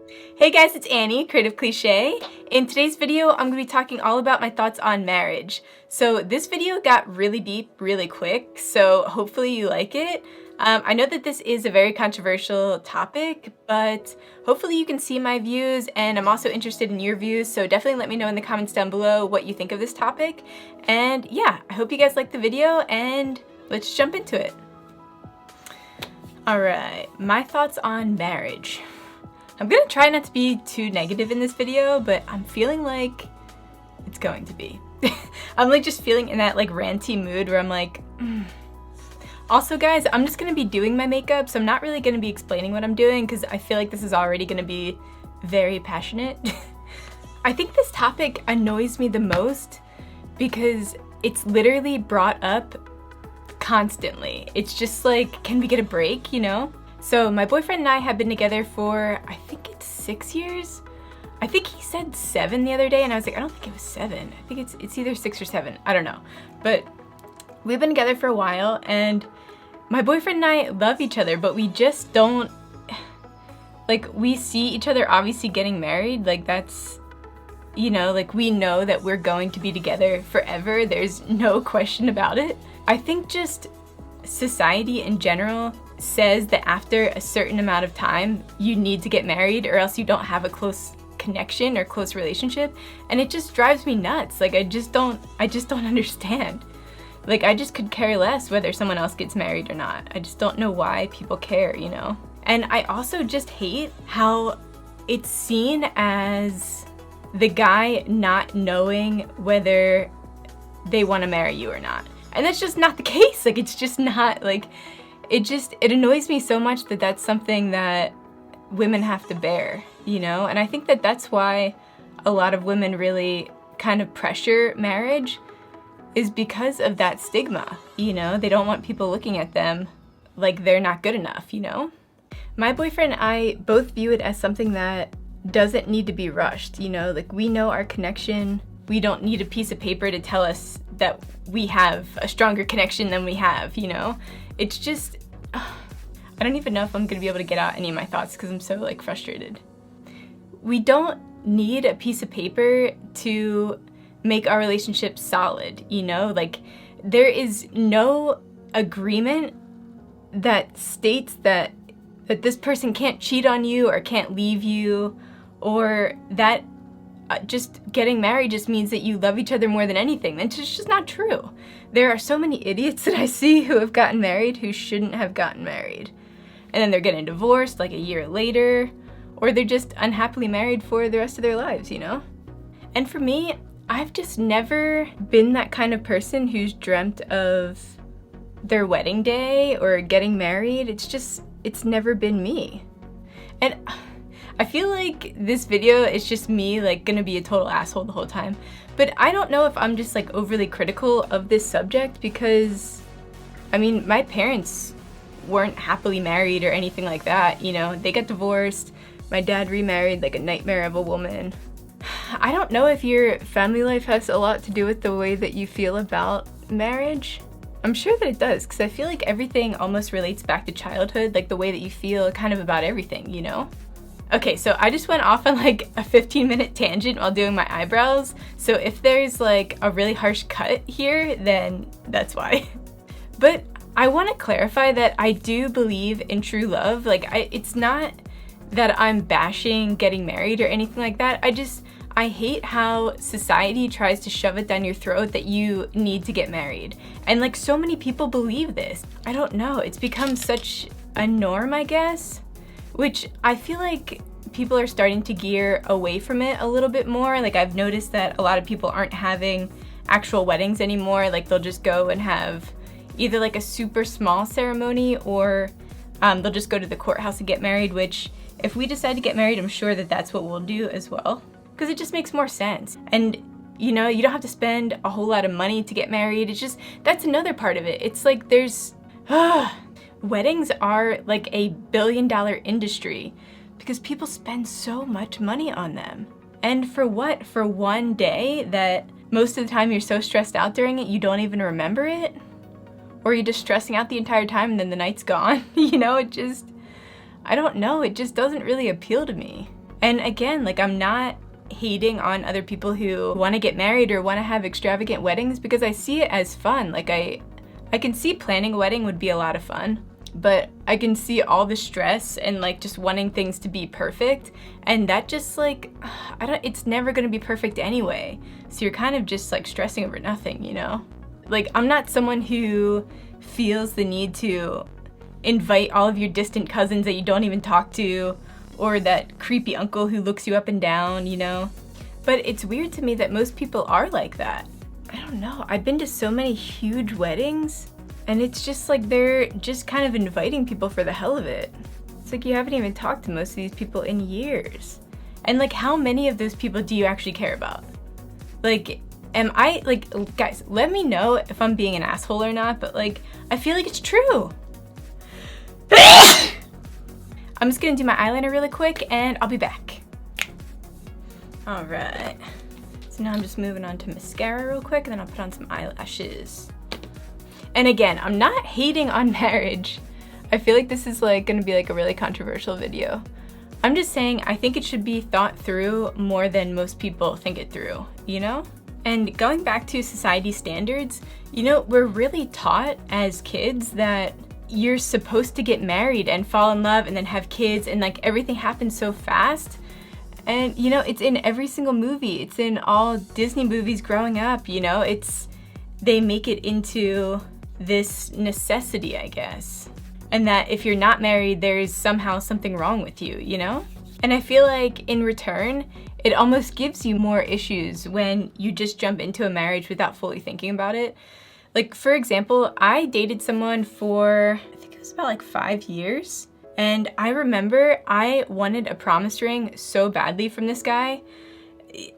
Hey guys, it's Annie, Creative.Cliche. In today's video, I'm going to be talking all about my thoughts on marriage. So this video got really deep really quick, so hopefully you like it. I know that this is a very controversial topic, but hopefully you can see my views, and I'm also interested in your views, so definitely let me know in the comments down below what you think of this topic. And yeah, I hope you guys like the video, and let's jump into it. Alright, my thoughts on marriage. I'm gonna try not to be too negative in this video, but I'm feeling like it's going to be. I'm like just feeling in that like ranty mood where I'm like, Also guys, I'm just gonna be doing my makeup, so I'm not really gonna be explaining what I'm doing because I feel like this is already gonna be very passionate. I think this topic annoys me the most because it's literally brought up constantly. It's just like, can we get a break, you know? So my boyfriend and I have been together for, I think it's 6 years? I think he said 7 the other day, and I was like, I don't think it was 7. I think it's either 6 or 7. I don't know. But we've been together for a while, and my boyfriend and I love each other, but we just don't, like, we see each other obviously getting married. Like, that's, you know, like, we know that we're going to be together forever. There's no question about it. I think just society in general says that after a certain amount of time you need to get married or else you don't have a close connection or close relationship, and it just drives me nuts. Like I just don't understand. Like I just could care less whether someone else gets married or not. I just don't know why people care, you know? And I also just hate how it's seen as the guy not knowing whether they want to marry you or not. And that's just not the case. Like it's just not, like it annoys me so much that that's something that women have to bear, you know? And I think that that's why a lot of women really kind of pressure marriage, is because of that stigma, you know? They don't want people looking at them like they're not good enough, you know? My boyfriend and I both view it as something that doesn't need to be rushed, you know? Like we know our connection. We don't need a piece of paper to tell us that we have a stronger connection than we have, you know? It's just, I don't even know if I'm gonna be able to get out any of my thoughts because I'm so like frustrated. We don't need a piece of paper to make our relationship solid, you know? Like there is no agreement that states that this person can't cheat on you or can't leave you, or that just getting married just means that you love each other more than anything. That's just not true. There are so many idiots that I see who have gotten married who shouldn't have gotten married. And then they're getting divorced like a year later, or they're just unhappily married for the rest of their lives, you know? And for me, I've just never been that kind of person who's dreamt of their wedding day or getting married. It's never been me. And I feel like this video is just me like gonna be a total asshole the whole time, but I don't know if I'm just like overly critical of this subject because, I mean, my parents weren't happily married or anything like that, you know? They got divorced, my dad remarried like a nightmare of a woman. I don't know if your family life has a lot to do with the way that you feel about marriage. I'm sure that it does, because I feel like everything almost relates back to childhood, like the way that you feel kind of about everything, you know? Okay, so I just went off on like a 15-minute tangent while doing my eyebrows, so if there's like a really harsh cut here, then that's why. But I want to clarify that I do believe in true love. Like, it's not that I'm bashing getting married or anything like that. I hate how society tries to shove it down your throat that you need to get married. And like so many people believe this. I don't know, it's become such a norm, I guess, which I feel like people are starting to gear away from it a little bit more. Like I've noticed that a lot of people aren't having actual weddings anymore. Like they'll just go and have either like a super small ceremony, or they'll just go to the courthouse and get married, which if we decide to get married, I'm sure that that's what we'll do as well, because it just makes more sense. And you know, you don't have to spend a whole lot of money to get married. It's just, that's another part of it. It's like there's, weddings are like a billion-dollar industry because people spend so much money on them. And for what? For one day that most of the time you're so stressed out during it, you don't even remember it? Or you're just stressing out the entire time and then the night's gone? You know, it just, I don't know, it just doesn't really appeal to me. And again, like, I'm not hating on other people who want to get married or want to have extravagant weddings, because I see it as fun. Like, I can see planning a wedding would be a lot of fun, but I can see all the stress and like just wanting things to be perfect, and that just like, it's never gonna be perfect anyway. So you're kind of just like stressing over nothing, you know? Like, I'm not someone who feels the need to invite all of your distant cousins that you don't even talk to, or that creepy uncle who looks you up and down, you know? But it's weird to me that most people are like that. I don't know, I've been to so many huge weddings, and it's just like they're just kind of inviting people for the hell of it. It's like you haven't even talked to most of these people in years. And like, how many of those people do you actually care about? Like, am I, like, guys, let me know if I'm being an asshole or not, but like, I feel like it's true. I'm just gonna do my eyeliner really quick and I'll be back. All right, so now I'm just moving on to mascara real quick, and then I'll put on some eyelashes. And again, I'm not hating on marriage. I feel like this is like gonna be like a really controversial video. I'm just saying I think it should be thought through more than most people think it through, you know? And going back to society standards, you know, we're really taught as kids that you're supposed to get married and fall in love and then have kids, and like everything happens so fast. And you know, it's in every single movie. It's in all Disney movies growing up, you know? They make it into this necessity, I guess. And that if you're not married, there's somehow something wrong with you, you know? And I feel like in return, it almost gives you more issues when you just jump into a marriage without fully thinking about it. Like, for example, I dated someone for, I think it was about like 5 years. And I remember I wanted a promise ring so badly from this guy.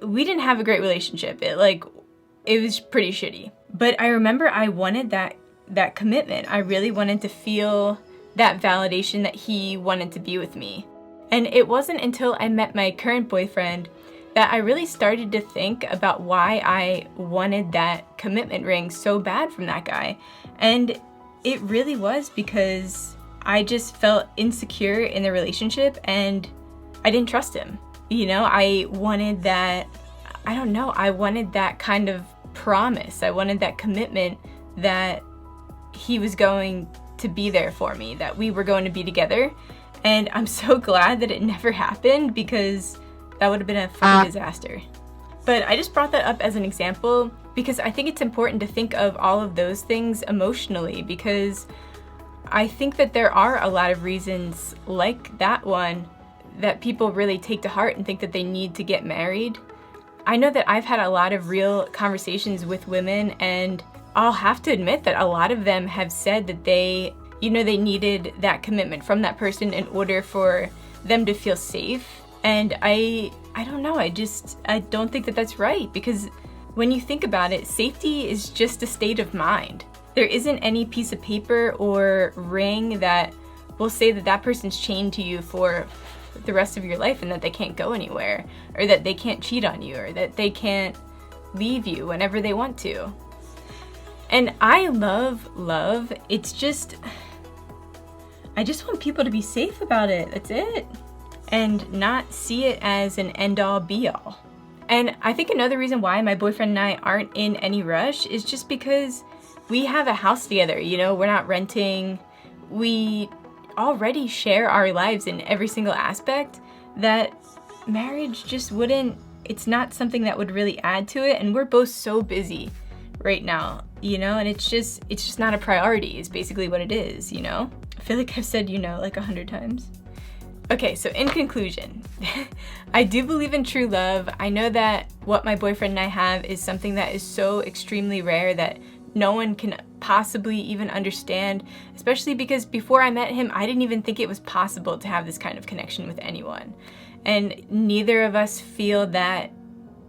We didn't have a great relationship. It was pretty shitty. But I remember I wanted that commitment. I really wanted to feel that validation that he wanted to be with me. And it wasn't until I met my current boyfriend that I really started to think about why I wanted that commitment ring so bad from that guy. And it really was because I just felt insecure in the relationship and I didn't trust him. You know, I wanted that, I don't know, I wanted that kind of promise. I wanted that commitment that he was going to be there for me, that we were going to be together. And I'm so glad that it never happened, because that would have been a fucking disaster. But I just brought that up as an example because I think it's important to think of all of those things emotionally, because I think that there are a lot of reasons like that one that people really take to heart and think that they need to get married. I know that I've had a lot of real conversations with women, and I'll have to admit that a lot of them have said that they needed that commitment from that person in order for them to feel safe. And I don't know, I don't think that that's right, because when you think about it, safety is just a state of mind. There isn't any piece of paper or ring that will say that that person's chained to you for the rest of your life and that they can't go anywhere, or that they can't cheat on you, or that they can't leave you whenever they want to. And I love love. It's just, I just want people to be safe about it. That's it. And not see it as an end-all be-all. And I think another reason why my boyfriend and I aren't in any rush is just because we have a house together, you know, we're not renting. We already share our lives in every single aspect, that marriage just wouldn't, it's not something that would really add to it. And we're both so busy right now, you know, and it's just not a priority is basically what it is, you know? I feel like I've said, you know, like 100 times. Okay, so in conclusion, I do believe in true love. I know that what my boyfriend and I have is something that is so extremely rare that no one can possibly even understand, especially because before I met him, I didn't even think it was possible to have this kind of connection with anyone. And neither of us feel that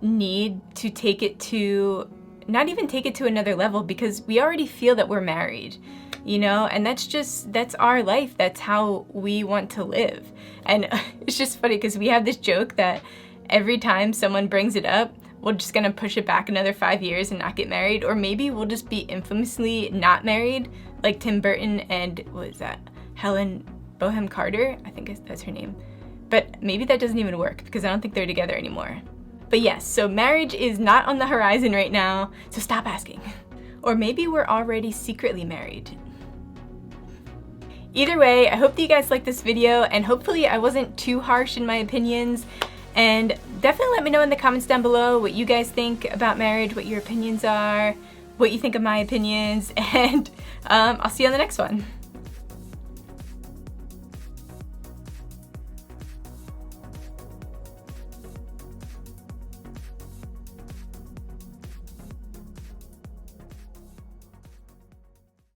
need to take it to, not even take it to another level, because we already feel that we're married, you know, and that's our life. That's how we want to live. And it's just funny because we have this joke that every time someone brings it up, we're just gonna push it back another 5 years and not get married, or maybe we'll just be infamously not married, like Tim Burton and what is that, Helen Bonham Carter, I think that's her name. But maybe that doesn't even work because I don't think they're together anymore. But yes, so marriage is not on the horizon right now, so stop asking. Or maybe we're already secretly married. Either way, I hope that you guys liked this video, and hopefully I wasn't too harsh in my opinions. And definitely let me know in the comments down below what you guys think about marriage, what your opinions are, what you think of my opinions, and I'll see you on the next one.